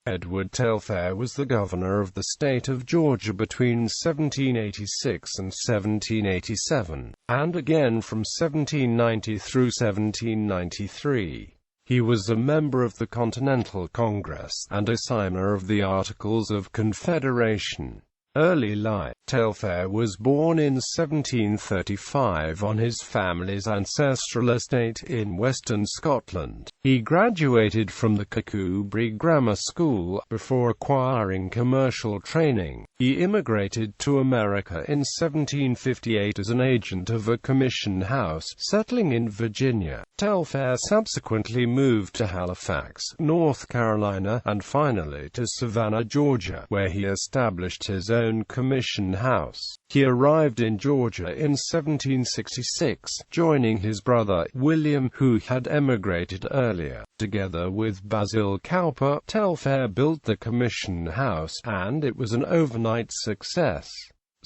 Edward Telfair was the governor of the state of Georgia between 1786 and 1787, and again from 1790 through 1793. He was a member of the Continental Congress, and a signer of the Articles of Confederation. Early life. Telfair was born in 1735 on his family's ancestral estate in western Scotland. He graduated from the Kirkcudbright Grammar School. Before acquiring commercial training, he immigrated to America in 1758 as an agent of a commission house, settling in Virginia. Telfair subsequently moved to Halifax, North Carolina, and finally to Savannah, Georgia, where he established his own commission house. He arrived in Georgia in 1766, joining his brother, William, who had emigrated earlier. Together with Basil Cowper, Telfair built the commission house, and it was an overnight success.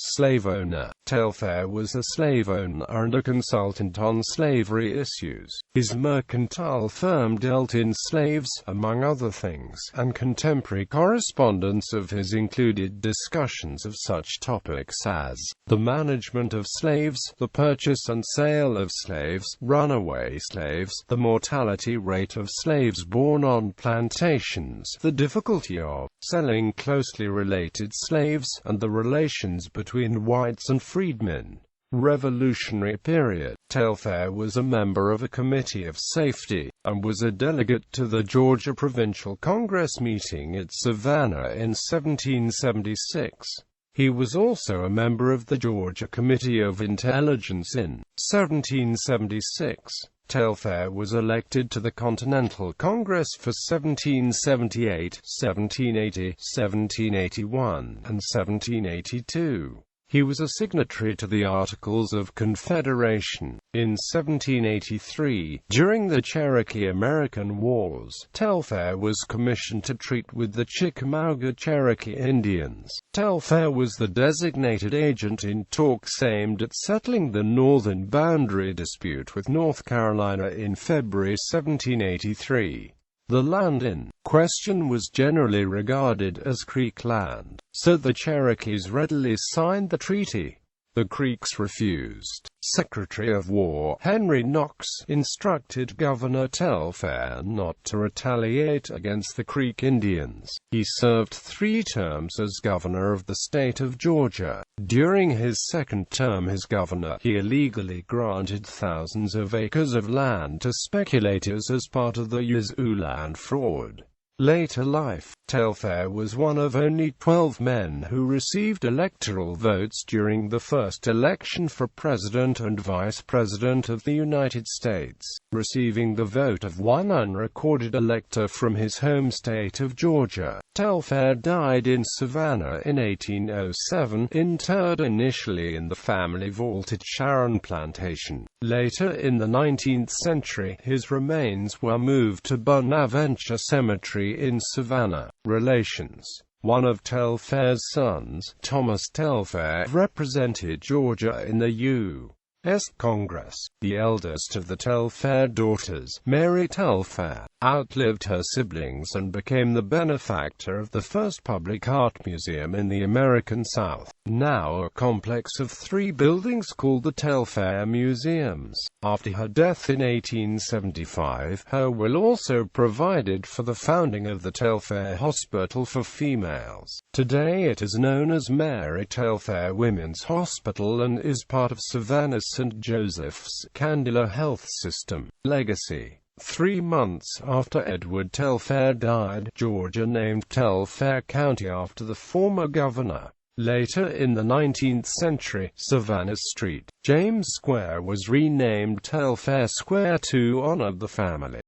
Slave owner. Telfair was a slave owner and a consultant on slavery issues. His mercantile firm dealt in slaves, among other things, and contemporary correspondence of his included discussions of such topics as the management of slaves, the purchase and sale of slaves, runaway slaves, the mortality rate of slaves born on plantations, the difficulty of selling closely related slaves, and the relations between whites and freedmen. Revolutionary period. Telfair was a member of a committee of safety, and was a delegate to the Georgia Provincial Congress meeting at Savannah in 1776. He was also a member of the Georgia Committee of Intelligence in 1776. Telfair was elected to the Continental Congress for 1778, 1780, 1781, and 1782. He was a signatory to the Articles of Confederation. In 1783, during the Cherokee-American Wars, Telfair was commissioned to treat with the Chickamauga Cherokee Indians. Telfair was the designated agent in talks aimed at settling the northern boundary dispute with North Carolina in February 1783. The land in question was generally regarded as Creek land, so the Cherokees readily signed the treaty. The Creeks refused. Secretary of War Henry Knox instructed Governor Telfair not to retaliate against the Creek Indians. He served 3 terms as governor of the state of Georgia. During his second term as governor, he illegally granted thousands of acres of land to speculators as part of the Yazoo land fraud. Later life. Telfair was one of only 12 men who received electoral votes during the first election for President and Vice President of the United States, receiving the vote of one unrecorded elector from his home state of Georgia. Telfair died in Savannah in 1807, interred initially in the family vault at Sharon Plantation. Later in the 19th century, his remains were moved to Bonaventure Cemetery in Savannah. Relations. One of Telfair's sons, Thomas Telfair, represented Georgia in the U.S. Congress. The eldest of the Telfair daughters, Mary Telfair, outlived her siblings and became the benefactor of the first public art museum in the American South, now a complex of 3 buildings called the Telfair Museums. After her death in 1875, her will also provided for the founding of the Telfair Hospital for Females. Today it is known as Mary Telfair Women's Hospital and is part of Savannah's St. Joseph's Candler Health System. Legacy. 3 months after Edward Telfair died, Georgia named Telfair County after the former governor. Later in the 19th century, Savannah Street, James Square was renamed Telfair Square to honor the family.